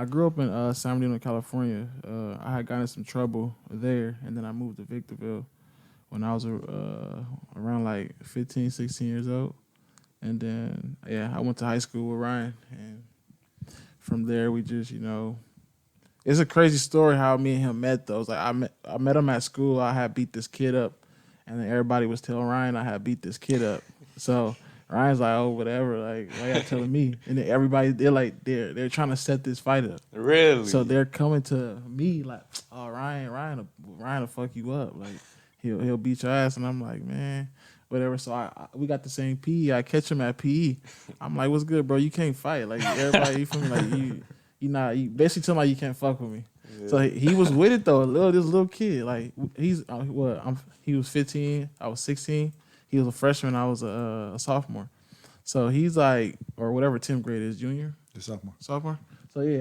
I grew up in San Bernardino, California. I had gotten in some trouble there, and then I moved to Victorville when I was around like 15, 16 years old. And then, I went to high school with Ryan. And from there, we just, it's a crazy story how me and him met, though. It's like I met him at school. I had beat this kid up. And then everybody was telling Ryan I had beat this kid up. So Ryan's like, oh, whatever. Like, why y'all telling me? And then everybody, they're trying to set this fight up. Really? So they're coming to me like, oh, Ryan will fuck you up. Like, he'll beat your ass. And I'm like, man, whatever. So we got the same PE. I catch him at PE. I'm like, what's good, bro? You can't fight. Like, everybody, you feel me? Like, you basically tell me like, you can't fuck with me. Yeah. So he was with it though. This little kid, like he was 15. I was 16. He was a freshman. I was a sophomore. So he's like, or whatever 10th grade is, junior. The sophomore. Sophomore. So he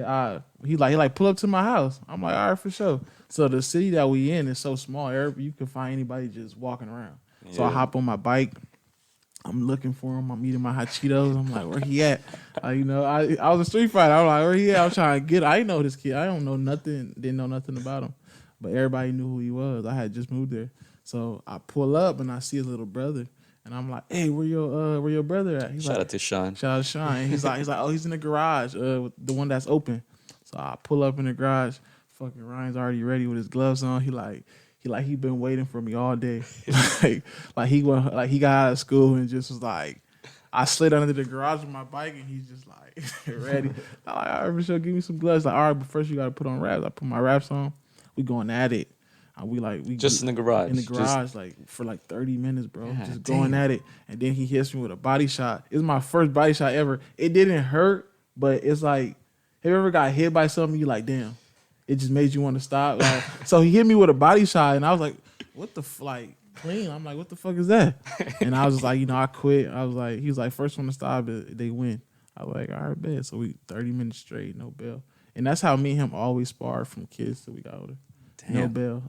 pull up to my house. I'm like, all right, for sure. So the city that we in is so small. You can find anybody just walking around. Yeah. So I hop on my bike. I'm looking for him. I'm eating my hot Cheetos. I'm like, where he at? I was a street fighter. I'm like, where he at? I'm trying to get. I didn't know this kid. I don't know nothing. Didn't know nothing about him. But everybody knew who he was. I had just moved there. So I pull up and I see his little brother. And I'm like, hey, where your brother at? Shout out to Sean. Shout out to Sean. And he's like, oh, he's in the garage, the one that's open. So I pull up in the garage. Fucking Ryan's already ready with his gloves on. He been waiting for me all day. He got out of school and just was like, I slid under the garage with my bike and he's just like ready. I'm like, all right, for sure, give me some gloves. Like, all right, but first you gotta put on wraps. I put my wraps on. We going at it. We just in the garage. In the garage, for 30 minutes, bro. Yeah, just going at it. And then he hits me with a body shot. It's my first body shot ever. It didn't hurt, but it's like, have you ever got hit by something you like, damn, it just made you want to stop? Like, so he hit me with a body shot, and I was like, what the clean? I'm like, what the fuck is that? And I was just like, I quit. I was like, he was like, first one to stop, they win. I was like, all right, bet. So we 30 minutes straight, no bell. And that's how me and him always sparred from kids till we got older. Damn. No bell.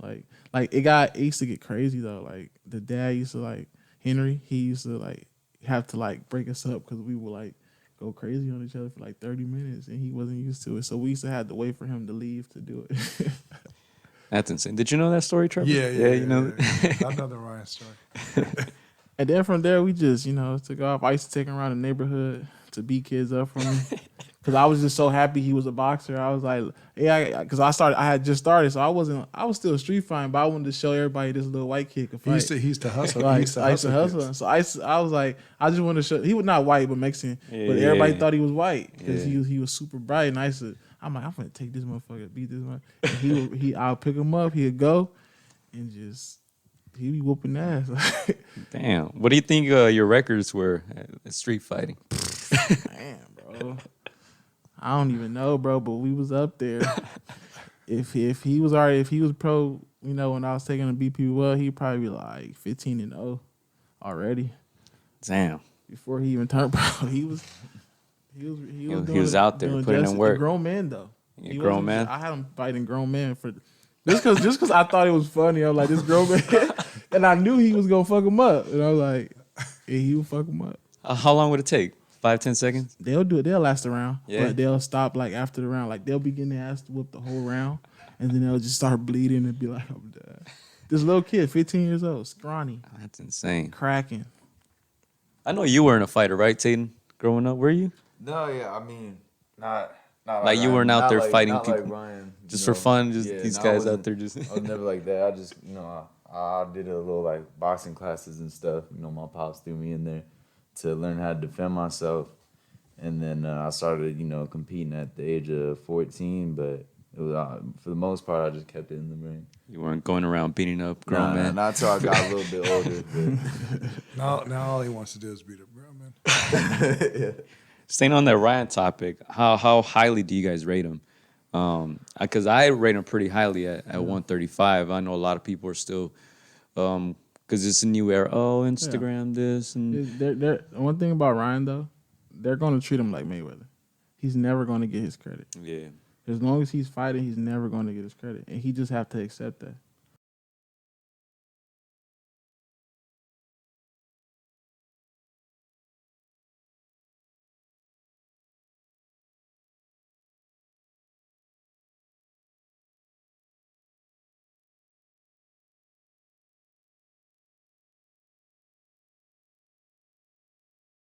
It used to get crazy though. Like the dad used to Henry, he used to have to break us up because we would go crazy on each other for 30 minutes and he wasn't used to it. So we used to have to wait for him to leave to do it. That's insane. Did you know that story, Trevor? Yeah. You know. Yeah. I know the Ryan story. And then from there we just, took off. I used to take him around the neighborhood to beat kids up for me. Cause I was just so happy he was a boxer. I was like, cause I had just started, so I was still street fighting, but I wanted to show everybody this little white kid could fight. He used to hustle. I used to hustle. So I was like, I just wanted to show. He was not white, but Mexican. Yeah, but everybody thought he was white because he was super bright. And I'm like, I'm gonna take this motherfucker, beat this motherfucker. And I'll pick him up. He'd go, and he be whooping ass. Damn. What do you think your records were at street fighting? Damn, bro. I don't even know, bro, but we was up there. If he was pro, when I was taking to beat people up, he'd probably be 15-0 already. Damn. Before he even turned pro, he was out there putting in work. A grown man though. A grown man. I had him fighting grown men for just cause I thought it was funny. I was like, this grown man, and I knew he was gonna fuck him up, and I was like, yeah, he would fuck him up. How long would it take? 5-10 seconds? They'll do it. They'll last a round. Yeah. But they'll stop after the round. They'll be getting their ass whooped the whole round. And then they'll just start bleeding and be like, I'm dead. This little kid, 15 years old, scrawny. That's insane. Cracking. I know you weren't a fighter, right, Tatum? Growing up, were you? No, yeah. I mean, not like you weren't out there fighting people. Like Ryan, just for fun, these guys out there just. I was never like that. I just, I did a little boxing classes and stuff. My pops threw me in there to learn how to defend myself. And then I started, competing at the age of 14, but it was for the most part, I just kept it in the ring. You weren't going around beating up grown men? Not until I got a little bit older. Now all he wants to do is beat up grown men. Yeah. Staying on that Ryan topic, how highly do you guys rate him? Because I rate him pretty highly at 135. I know a lot of people are still, because it's a new era. Oh, Instagram this and one thing about Ryan though, they're going to treat him like Mayweather. He's never going to get his credit. Yeah. As long as he's fighting, he's never going to get his credit, and he just have to accept that.